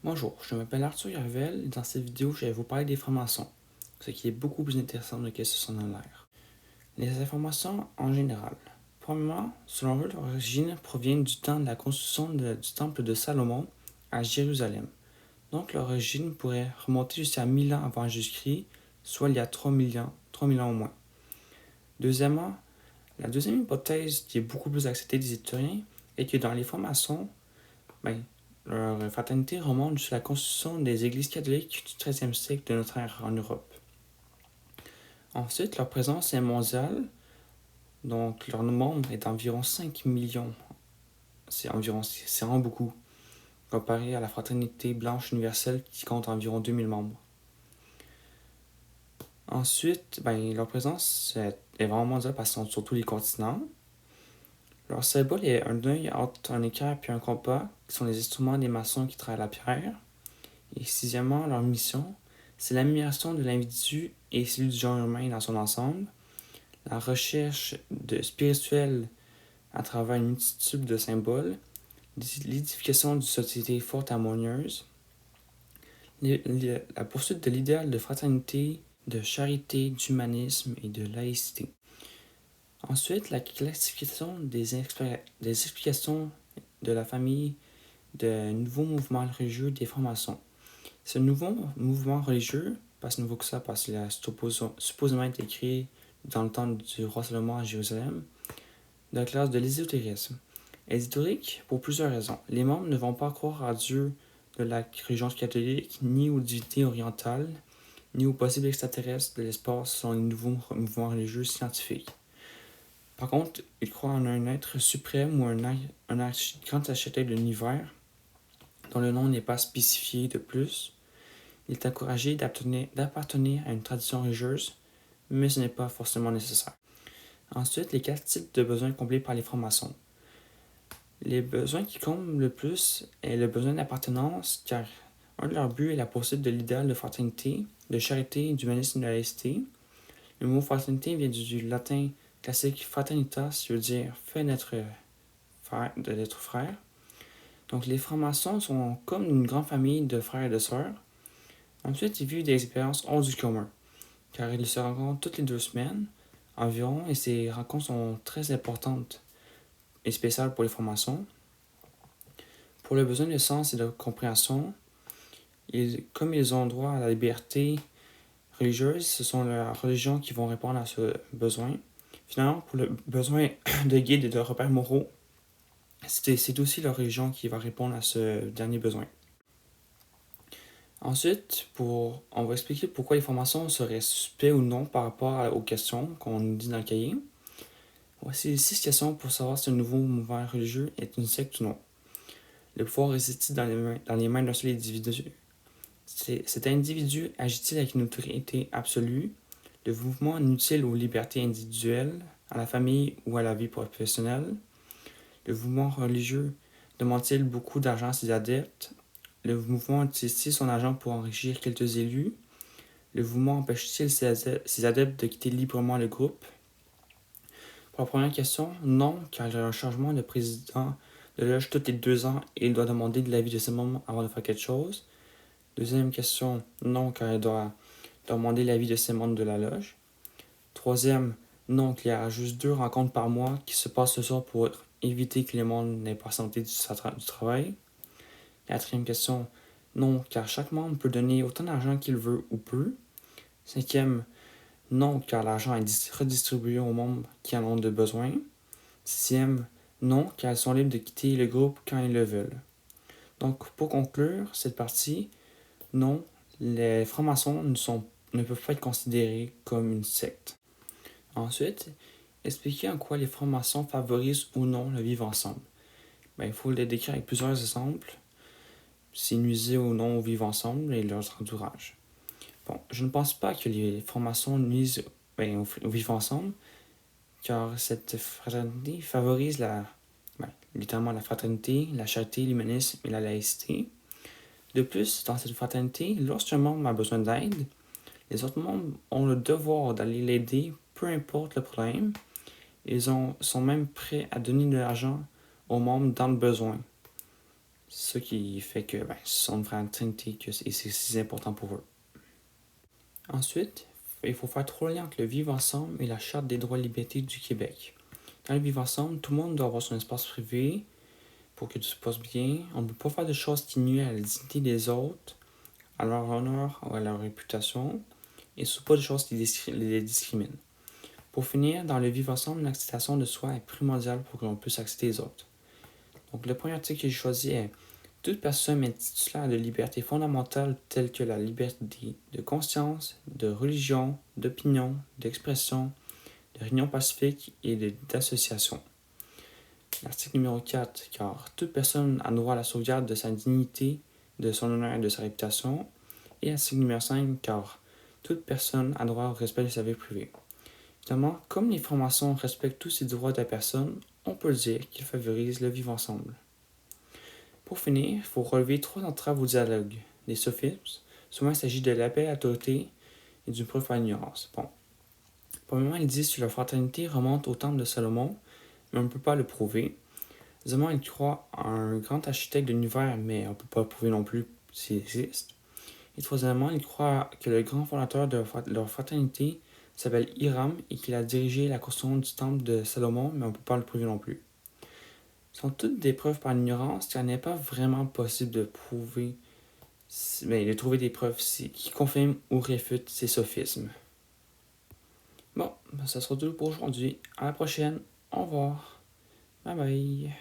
Bonjour, je m'appelle Arthur Yarvel et dans cette vidéo, je vais vous parler des francs-maçons, ce qui est beaucoup plus intéressant que ce sont dans l'air. Les informations en général. Premièrement, selon eux, l'origine provient du temps de la construction du temple de Salomon à Jérusalem. Donc l'origine pourrait remonter jusqu'à 1000 ans avant Jésus-Christ, soit il y a 3000 ans au moins. Deuxièmement, la deuxième hypothèse qui est beaucoup plus acceptée des historiens est que dans les francs-maçons, leur fraternité remonte jusqu'à la construction des églises catholiques du XIIIe siècle de notre ère en Europe. Ensuite, leur présence est mondiale, donc leur nombre est d'environ 5 millions. C'est vraiment beaucoup, comparé à la fraternité blanche universelle qui compte environ 2000 membres. Ensuite, leur présence est vraiment mondiale parce qu'ils sont sur tous les continents. Leur symbole est un œil entre un équerre et un compas, qui sont les instruments des maçons qui travaillent la pierre. Et sixièmement, leur mission, c'est l'amélioration de l'individu et celui du genre humain dans son ensemble, la recherche spirituelle à travers une multitude de symboles, l'édification d'une société forte et harmonieuse, la poursuite de l'idéal de fraternité, de charité, d'humanisme et de laïcité. Ensuite, la classification des explications de la famille de nouveaux mouvements religieux des francs-maçons. Ce nouveau mouvement religieux, pas si nouveau que ça parce qu'il a supposément été créé dans le temps du roi Salomon à Jérusalem, de la classe de l'ésotérisme. Ésotérique pour plusieurs raisons. Les membres ne vont pas croire à Dieu de la religion catholique, ni aux divinités orientales, ni aux possibles extraterrestres de l'espace selon les nouveaux mouvements religieux scientifiques. Par contre, ils croient en un être suprême ou un grand architecte de l'univers dont le nom n'est pas spécifié de plus. Il est encouragé d'appartenir à une tradition religieuse, mais ce n'est pas forcément nécessaire. Ensuite, les 4 types de besoins comblés par les francs-maçons. Les besoins qui comblent le plus est le besoin d'appartenance, car un de leurs buts est la poursuite de l'idéal de fraternité, de charité, d'humanisme et de laïcité. Le mot fraternité vient du latin classique fraternitas, qui veut dire fait d'être frère. Donc les francs-maçons sont comme une grande famille de frères et de sœurs. Ensuite, ils vivent des expériences hors du commun, car ils se rencontrent toutes les 2 semaines environ, et ces rencontres sont très importantes et spéciales pour les francs-maçons. Pour le besoin de sens et de compréhension, comme ils ont droit à la liberté religieuse, ce sont leurs religions qui vont répondre à ce besoin. Finalement, pour le besoin de guide et de repères moraux, c'est aussi leur religion qui va répondre à ce dernier besoin. Ensuite, on va expliquer pourquoi les francs-maçons seraient suspects ou non par rapport aux questions qu'on nous dit dans le cahier. Voici les 6 questions pour savoir si un nouveau mouvement religieux est une secte ou non. Le pouvoir réside-t-il dans les mains d'un seul individu? Cet individu agit-il avec une autorité absolue? Le mouvement nuit-il aux libertés individuelles, à la famille ou à la vie professionnelle? Le mouvement religieux demande-t-il beaucoup d'argent à ses adeptes? Le mouvement utilise-t-il son argent pour enrichir quelques élus? Le mouvement empêche-t-il ses adeptes de quitter librement le groupe? Pour la première question, non, car il y a un changement de président de loge tous les 2 ans et il doit demander de l'avis de ses membres avant de faire quelque chose. Deuxième question, non, car il doit demander l'avis de ses membres de la loge. Troisième, non, qu'il y a juste 2 rencontres par mois qui se passent ce soir pour éviter que les membres n'aient pas santé du travail. Quatrième question, non, car chaque membre peut donner autant d'argent qu'il veut ou peut. Cinquième, non, car l'argent est redistribué aux membres qui en ont de besoin. Sixième, non, car ils sont libres de quitter le groupe quand ils le veulent. Donc, pour conclure cette partie, non, les francs-maçons ne peuvent pas être considérés comme une secte. Ensuite, expliquer en quoi les francs-maçons favorisent ou non le vivre ensemble. Il faut le décrire avec plusieurs exemples. S'ils nuisaient ou non au vivre ensemble et leur entourage. Bon, je ne pense pas que les francs-maçons nuisent au vivre ensemble, car cette fraternité favorise littéralement la fraternité, la charité, l'humanisme et la laïcité. De plus, dans cette fraternité, lorsqu'un membre a besoin d'aide, les autres membres ont le devoir d'aller l'aider, peu importe le problème. Ils sont même prêts à donner de l'argent aux membres dans le besoin. C'est ça qui fait que ce sont une fraternité et c'est si important pour eux. Ensuite, il faut faire trop le lien entre le vivre ensemble et la Charte des droits et libertés du Québec. Dans le vivre ensemble, tout le monde doit avoir son espace privé pour que tout se passe bien. On ne peut pas faire de choses qui nuisent à la dignité des autres, à leur honneur ou à leur réputation, et surtout pas de choses qui les discriminent. Pour finir, dans le vivre ensemble, l'acceptation de soi est primordiale pour que l'on puisse accepter les autres. Donc le premier article que j'ai choisi est toute personne est titulaire de libertés fondamentales telles que la liberté de conscience, de religion, d'opinion, d'expression, de réunion pacifique et d'association. L'article numéro 4, car toute personne a droit à la sauvegarde de sa dignité, de son honneur et de sa réputation. Et l'article numéro 5, car toute personne a droit au respect de sa vie privée. Évidemment, comme les formations respectent tous ces droits de la personne, on peut dire qu'ils favorisent le vivre ensemble. Pour finir, il faut relever 3 entraves au dialogue. Les sophismes, souvent il s'agit de l'appel à l'autorité et d'une preuve à l'ignorance. Premièrement, ils disent que la fraternité remonte au temple de Salomon, mais on ne peut pas le prouver. Deuxièmement, ils croient en un grand architecte de l'univers, mais on ne peut pas le prouver non plus s'il existe. Et troisièmement, ils croient que le grand fondateur de leur fraternité s'appelle Hiram et qu'il a dirigé la construction du temple de Salomon, mais on ne peut pas le prouver non plus. Ce sont toutes des preuves par l'ignorance, car il n'est pas vraiment possible de prouver, de trouver des preuves qui confirment ou réfutent ces sophismes. Bon, ça sera tout pour aujourd'hui. À la prochaine. Au revoir. Bye bye.